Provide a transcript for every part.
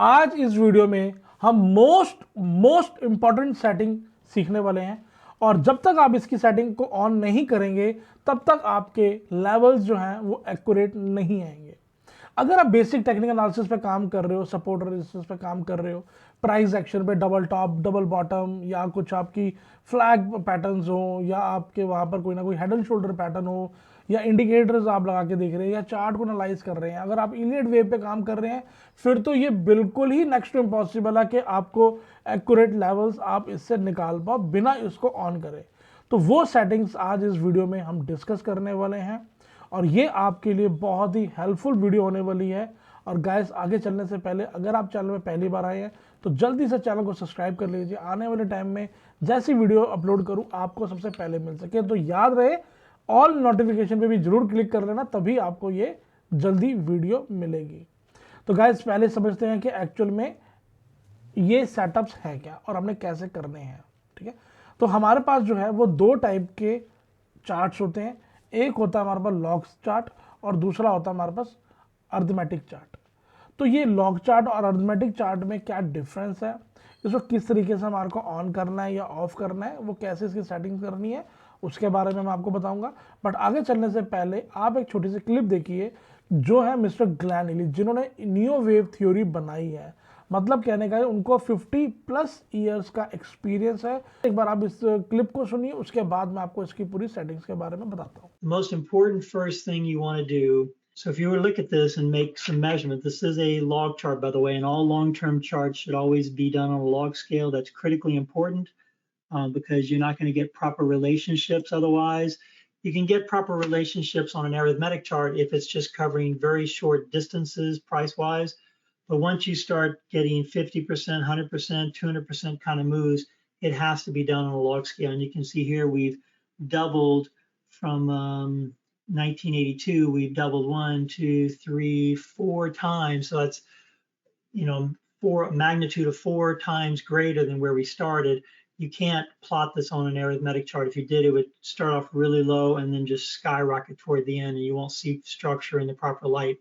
आज इस वीडियो में हम मोस्ट इंपॉर्टेंट सेटिंग सीखने वाले हैं और जब तक आप इसकी सेटिंग को ऑन नहीं करेंगे तब तक आपके लेवल्स जो हैं वो एक्यूरेट नहीं आएंगे। अगर आप बेसिक टेक्निकल एनालिसिस पे काम कर रहे हो, सपोर्ट रेजिस्टेंस पे काम कर रहे हो, प्राइस एक्शन पे डबल टॉप डबल बॉटम या कुछ आपकी फ्लैग पैटर्न्स हो या आपके वहां पर कोई ना कोई हेड एंड शोल्डर पैटर्न हो या इंडिकेटर्स आप लगा के देख रहे हैं या चार्ट को एनालाइज कर रहे हैं, अगर आप इलियट वेव पे काम कर रहे हैं फिर तो ये बिल्कुल ही नेक्स्ट टू इम्पॉसिबल है कि आपको एक्यूरेट लेवल्स आप इससे निकाल पाओ बिना इसको ऑन करे। तो वो सेटिंग्स आज इस वीडियो में हम डिस्कस करने वाले हैं और ये आपके लिए बहुत ही हेल्पफुल वीडियो होने वाली है। और गाइस, आगे चलने से पहले अगर आप चैनल में पहली बार आए हैं तो जल्दी से चैनल को सब्सक्राइब कर लीजिए, आने वाले टाइम में जैसी वीडियो अपलोड करूं आपको सबसे पहले मिल सके। तो याद रहे ऑल नोटिफिकेशन पे भी जरूर क्लिक कर लेना, तभी आपको ये जल्दी वीडियो मिलेगी। तो गाइस, पहले समझते हैं कि एक्चुअल में ये सेटअप्स हैं क्या और हमने कैसे करने हैं। ठीक है, तो हमारे पास जो है वो दो टाइप के चार्ट्स होते हैं। एक होता है हमारे पास लॉग चार्ट और दूसरा होता है हमारे पास अर्थमेटिक चार्ट। तो ये लॉग चार्ट और अर्थमेटिक चार्ट में क्या डिफरेंस है, इसको किस तरीके से हमारे को ऑन करना है या ऑफ करना है, वो कैसे इसकी सेटिंग करनी है, उसके बारे में मैं आपको बताऊंगा। बट आगे चलने से पहले आप एक छोटी सी क्लिप देखिए जो है मिस्टर ग्लेन इली, जिन्होंने नियो वेव थ्योरी बनाई है। मतलब कहने का है उनको 50+ ईयर्स का एक्सपीरियंस है। एक बार आप इस क्लिप को सुनिए, उसके बाद मैं आपको इसकी पूरी सेटिंग्स के बारे में बताता हूँ। Most important first thing you want to do. So if you were to look at this and make some measurement, this is a log chart, by the way, and all long-term charts should always be done on a log scale. That's critically important because you're not going to get proper relationships otherwise. You can get proper relationships on an arithmetic chart if it's just covering very short distances price-wise. But once you start getting 50%, 100%, 200% kind of moves, it has to be done on a log scale. And you can see here we've doubled from 1982, we've doubled 1, 2, 3, 4 times. So that's, a magnitude of 4 times greater than where we started. You can't plot this on an arithmetic chart. If you did, it would start off really low and then just skyrocket toward the end, and you won't see structure in the proper light.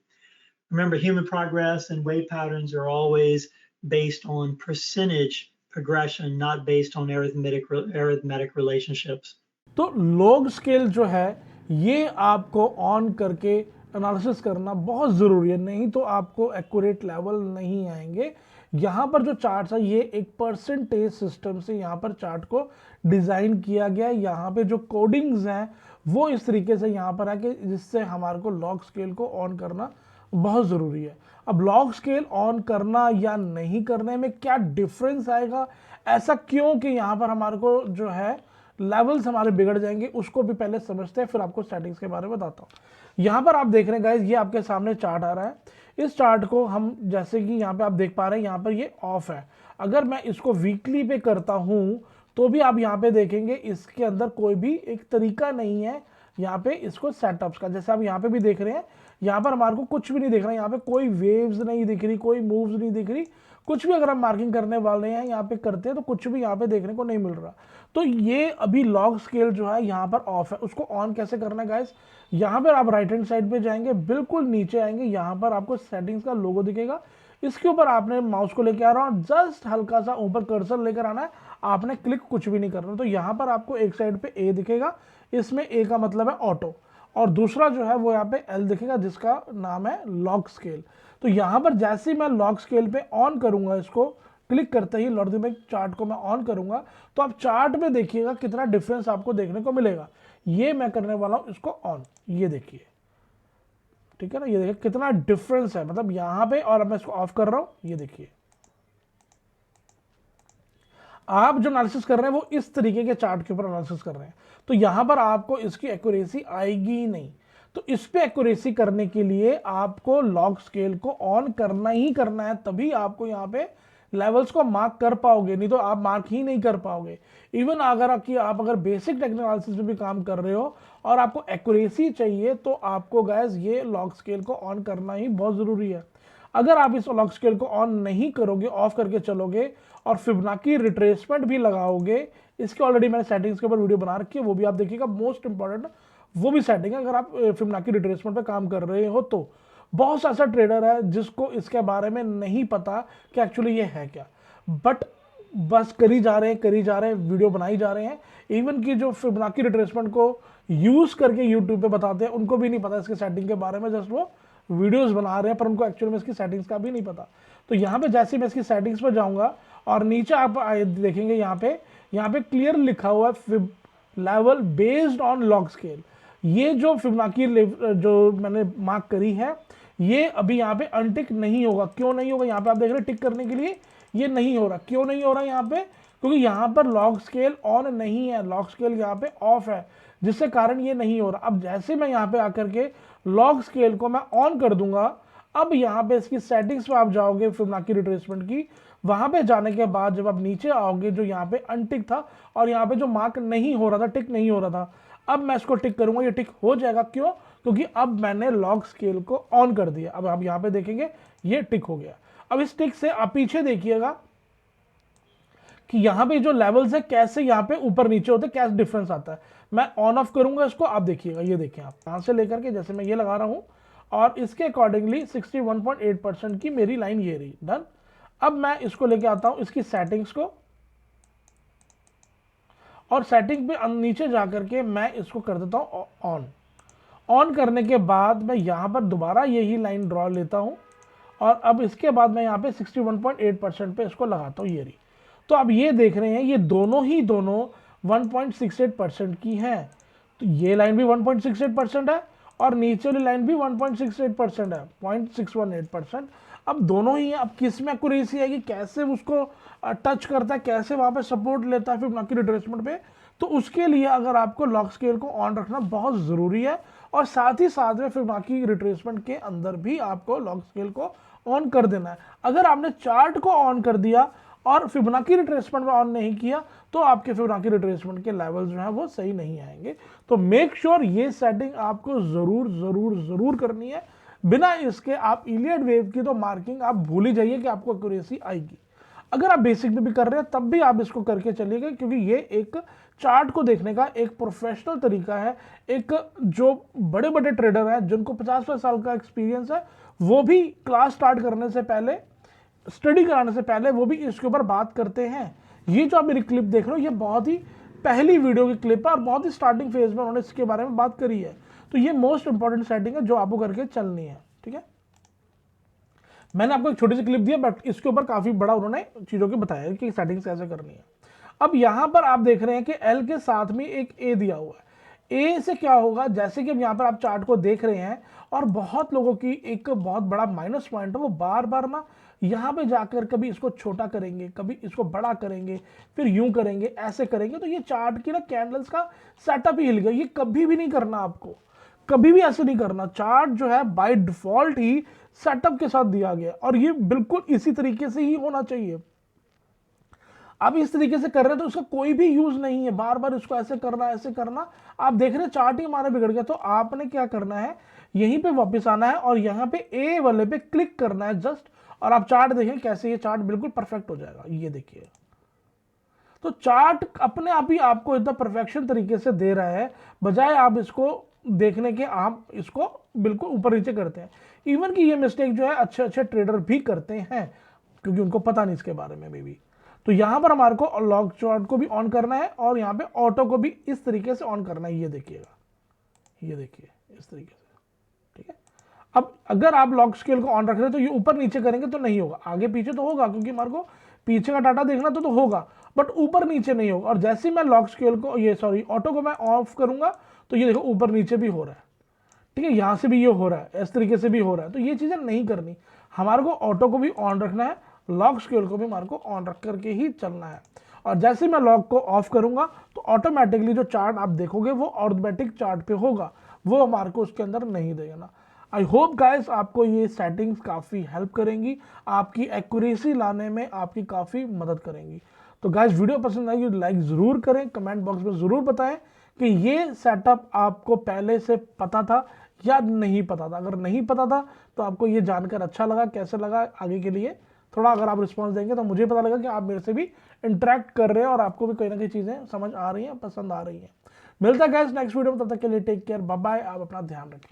Remember, human progress and wave patterns are always based on percentage progression, not based on arithmetic relationships. तो log scale जो है ये आपको on करके analysis करना बहुत ज़रूरी है, नहीं तो आपको एक्यूरेट लेवल नहीं आएंगे। यहाँ पर जो चार्ट्स है ये एक परसेंटेज सिस्टम से यहाँ पर चार्ट को डिज़ाइन किया गया है। यहाँ पे जो कोडिंग्स हैं वो इस तरीके से यहाँ पर है कि जिससे हमारे को लॉग स्केल को ऑन करना बहुत ज़रूरी है। अब लॉग स्केल ऑन करना या नहीं करने में क्या डिफरेंस आएगा, ऐसा क्यों कि यहाँ पर हमारे को जो है लेवल्स हमारे बिगड़ जाएंगे, उसको भी पहले समझते हैं, फिर आपको सेटिंग्स के बारे में बताता हूँ। यहाँ पर आप देख रहे हैं गाइस, ये आपके सामने चार्ट आ रहा है। इस चार्ट को हम जैसे कि यहाँ पे आप देख पा रहे हैं, यहाँ पर ये ऑफ है। अगर मैं इसको वीकली पे करता हूँ तो भी आप यहाँ पे देखेंगे इसके अंदर कोई भी एक तरीका नहीं है यहाँ पे इसको सेटअप्स का। जैसे आप यहाँ पे भी देख रहे हैं, यहाँ पर हमारे को कुछ भी नहीं दिख रहा है, यहाँ पे कोई वेव्स नहीं दिख रही, कोई मूव्स नहीं दिख रही, कुछ भी अगर हम मार्किंग करने वाले हैं यहाँ पे करते हैं तो कुछ भी यहाँ पे देखने को नहीं मिल रहा। तो ये अभी लॉग स्केल जो है यहाँ पर ऑफ है। उसको ऑन कैसे करना है गाइस, यहाँ पर आप राइट हैंड साइड पे जाएंगे, बिल्कुल नीचे आएंगे, यहाँ पर आपको सेटिंग्स का लोगो दिखेगा। इसके ऊपर आपने माउस को लेकर आ रहा हूँ, जस्ट हल्का सा ऊपर कर्सर लेकर आना है, आपने क्लिक कुछ भी नहीं करना। तो यहाँ पर आपको एक साइड पे ए दिखेगा, इसमें ए का मतलब है ऑटो, और दूसरा जो है वो यहाँ पे एल दिखेगा जिसका नाम है लॉग स्केल। तो यहाँ पर जैसे ही मैं लॉग स्केल पे ऑन करूंगा, इसको क्लिक करते ही लॉगरिथमिक चार्ट को मैं ऑन करूंगा, तो आप चार्ट में देखिएगा कितना डिफरेंस आपको देखने को मिलेगा। ये मैं करने वाला हूं इसको ऑन, ये देखिए, ठीक है ना, ये देखिए कितना डिफरेंस है, मतलब यहाँ पे, और अब मैं इसको ऑफ कर रहा हूं, ये देखिए। आप जो एनालिसिस कर रहे हैं वो इस तरीके के चार्ट के ऊपर एनालिसिस कर रहे हैं, तो यहां पर आपको इसकी एक्यूरेसी आएगी ही नहीं। तो इस पे एक्यूरेसी करने के लिए आपको लॉग स्केल को ऑन करना ही करना है, तभी आपको यहाँ पे लेवल्स को मार्क कर पाओगे, नहीं तो आप मार्क ही नहीं कर पाओगे। इवन अगर आप बेसिक टेक्निकल एनालिसिस में भी काम कर रहे हो और आपको एक्यूरेसी चाहिए तो आपको गाइस ये लॉग स्केल को ऑन करना ही बहुत जरूरी है। अगर आप इस लॉग स्केल को ऑन नहीं करोगे, ऑफ करके चलोगे और फिबोनाची रिट्रेसमेंट भी लगाओगे, इसके ऑलरेडी मैंने सेटिंग्स के ऊपर वीडियो बना रखी है, वो भी आप देखिएगा, मोस्ट इंपॉर्टेंट वो भी सेटिंग है अगर आप फिबोनाची रिट्रेसमेंट पे काम कर रहे हो तो। बहुत सा ऐसा ट्रेडर है जिसको इसके बारे में नहीं पता कि एक्चुअली ये है क्या, बट बस करी जा रहे हैं, वीडियो बनाई जा रहे हैं। इवन कि जो फिबोनाची रिट्रेसमेंट को यूज करके यूट्यूब पे बताते हैं उनको भी नहीं पता इसके सेटिंग के बारे में, जस्ट वो वीडियोस बना रहे हैं पर उनको एक्चुअली में इसकी सेटिंग्स का भी नहीं पता। तो यहाँ पे जैसे मैं इसकी सेटिंग्स पर जाऊंगा और नीचे आप देखेंगे यहाँ पे क्लियर लिखा हुआ है fib level based on log scale. ये जो फिबोनाची जो मैंने मार्क करी है ये अभी यहाँ पे अनटिक नहीं होगा। क्यों नहीं होगा? यहाँ पे आप देख रहे हैं टिक करने के लिए ये नहीं हो रहा। क्यों नहीं हो रहा यहाँ पे? क्योंकि यहाँ पर लॉग स्केल ऑन नहीं है, लॉग स्केल यहाँ पे ऑफ है, जिससे कारण ये नहीं हो रहा। अब जैसे मैं यहाँ पे आकर के लॉग स्केल को मैं ऑन कर दूंगा, अब यहाँ पे इसकी सेटिंग्स पे आप जाओगे फिबोनाची रिट्रेसमेंट की, वहां पे जाने के बाद जब आप नीचे आओगे जो यहाँ पे अनटिक था और यहाँ पे जो मार्क नहीं हो रहा था, टिक नहीं हो रहा था, अब मैं इसको टिक करूंगा, ये टिक हो जाएगा। क्यों? क्योंकि अब मैंने लॉग स्केल को ऑन कर दिया। अब आप यहाँ पे देखेंगे ये टिक हो गया। अब इस टिक से आप पीछे देखिएगा कि यहाँ पे जो लेवल्स है कैसे यहाँ पे ऊपर नीचे होते, कैसे डिफरेंस आता है। मैं ऑन ऑफ करूंगा इसको, आप देखिएगा, ये देखिए आप यहां से लेकर के जैसे मैं ये लगा रहा हूं और इसके अकॉर्डिंगली 61.8% की मेरी लाइन ये रही। डन। अब मैं इसको लेके आता हूं इसकी सेटिंग्स को और सेटिंग पे नीचे जाकर के मैं इसको कर देता हूं ऑन। ऑन करने के बाद मैं यहां पर दोबारा यही लाइन ड्रॉ लेता हूं और अब इसके बाद मैं यहां पे 61.8% पे इसको लगाता हूं, ये रही। तो अब ये देख रहे हैं ये दोनों 1.68% की हैं। तो ये लाइन भी 1.68% है और नीचे वाली लाइन भी 1.68% है, 0.618%। अब दोनों ही, अब किस में एक्यूरेसी आएगी, कैसे उसको टच करता है, कैसे वहां पे सपोर्ट लेता है फिबोनाची रिट्रेसमेंट पे, तो उसके लिए अगर आपको लॉग स्केल को ऑन रखना बहुत जरूरी है और साथ ही साथ में फिबोनाची रिट्रेसमेंट के अंदर भी आपको लॉग स्केल को ऑन कर देना है। अगर आपने चार्ट को ऑन कर दिया और फिबोनाची रिट्रेसमेंट में ऑन नहीं किया तो आपके फिबोनाची रिट्रेसमेंट के लेवल जो है वो सही नहीं आएंगे। तो मेक श्योर ये सेटिंग आपको जरूर जरूर जरूर करनी है। बिना इसके आप इलियड वेव की तो मार्किंग आप भूल ही जाइए कि आपको एक्यूरेसी आएगी। अगर आप बेसिक में भी कर रहे हैं तब भी आप इसको करके चलिएगा, क्योंकि ये एक चार्ट को देखने का एक प्रोफेशनल तरीका है। एक जो बड़े बड़े ट्रेडर हैं जिनको 50 साल का एक्सपीरियंस है, वो भी क्लास स्टार्ट करने से पहले, स्टडी कराने से पहले वो भी इसके ऊपर बात करते हैं। ये जो आप मेरी क्लिप देख रहे हो ये बहुत ही पहली वीडियो की क्लिप है और बहुत ही स्टार्टिंग फेज में उन्होंने इसके बारे में बात करी है। तो ये मोस्ट इंपॉर्टेंट सेटिंग है जो आपको करके चलनी है। ठीक है, मैंने आपको एक छोटी सी क्लिप दी है बट इसके ऊपर काफी बड़ा उन्होंने चीजों के बताया कि सेटिंग्स कैसे करनी है। अब यहां पर आप देख रहे हैं कि एल के साथ में एक ए दिया हुआ है। ए से क्या होगा, जैसे कि अब यहाँ पर आप चार्ट को देख रहे हैं और बहुत लोगों की एक बहुत बड़ा माइनस पॉइंट है, वो बार बार ना यहाँ पे जाकर कभी इसको छोटा करेंगे, कभी इसको बड़ा करेंगे, फिर यूं करेंगे, ऐसे करेंगे। तो ये चार्ट की ना कैंडल्स का सेटअप ही हिल गया। ये कभी भी नहीं करना, आपको कभी भी ऐसे नहीं करना। चार्ट जो है बाय डिफॉल्ट ही सेटअप के साथ दिया गया और ये बिल्कुल इसी तरीके से ही होना चाहिए। आप इस तरीके से कर रहे हैं तो उसका कोई भी यूज नहीं है, बार बार इसको ऐसे करना ऐसे करना। आप देख रहे हैं चार्ट ही हमारा बिगड़ गया। तो आपने क्या करना है, यहीं पे वापस आना है और यहाँ पे ए वाले पे क्लिक करना है जस्ट, और आप चार्ट देखें कैसे ये चार्ट बिल्कुल परफेक्ट हो जाएगा। ये देखिए, तो चार्ट अपने आप ही आपको इतना परफेक्शन तरीके से दे रहा है, बजाय आप इसको देखने के आप इसको बिल्कुल ऊपर नीचे करते हैं। इवन कि ये मिस्टेक जो है अच्छे अच्छे ट्रेडर भी करते हैं क्योंकि उनको पता नहीं इसके बारे में भी। तो यहां पर हमारे को लॉग चार्ट को भी ऑन करना है और यहाँ पे ऑटो को भी इस तरीके से ऑन करना है। ये देखिएगा, ये देखिए इस तरीके से। ठीक है, अब अगर आप लॉग स्केल को ऑन रख रहे हैं तो ये ऊपर नीचे करेंगे तो नहीं होगा, आगे पीछे तो होगा क्योंकि हमारे को पीछे का डाटा देखना तो होगा, बट ऊपर नीचे नहीं होगा। और जैसे ही मैं लॉग स्केल को ऑटो को मैं ऑफ करूंगा तो ये देखो ऊपर नीचे भी हो रहा है। ठीक है, यहां से भी ये हो रहा है, इस तरीके से भी हो रहा है। तो ये चीजें नहीं करनी, हमारे को ऑटो को भी ऑन रखना है, लॉग स्केल को भी हमारे को ऑन रख करके ही चलना है। और जैसे मैं लॉग को ऑफ करूंगा तो ऑटोमेटिकली जो चार्ट आप देखोगे वो ऑटोमेटिक चार्ट पे होगा, वो हमारे को उसके अंदर नहीं देगा ना। आई होप गाइस आपको ये सेटिंग्स काफ़ी हेल्प करेंगी, आपकी एक्यूरेसी लाने में आपकी काफ़ी मदद करेंगी। तो गाइस वीडियो पसंद आएगी तो लाइक ज़रूर करें, कमेंट बॉक्स में ज़रूर बताएं कि ये सेटअप आपको पहले से पता था या नहीं पता था। अगर नहीं पता था तो आपको ये जानकर अच्छा लगा, कैसे लगा, आगे के लिए थोड़ा अगर आप रिस्पॉन्स देंगे तो मुझे पता लगा कि आप मेरे से भी इंटरेक्ट कर रहे हैं और आपको भी कहीं ना कहीं चीज़ें समझ आ रही हैं, पसंद आ रही हैं। मिलता है गाइस नेक्स्ट वीडियो में, तब तक के लिए टेक केयर, बाय बाय। आप अपना ध्यान रखें।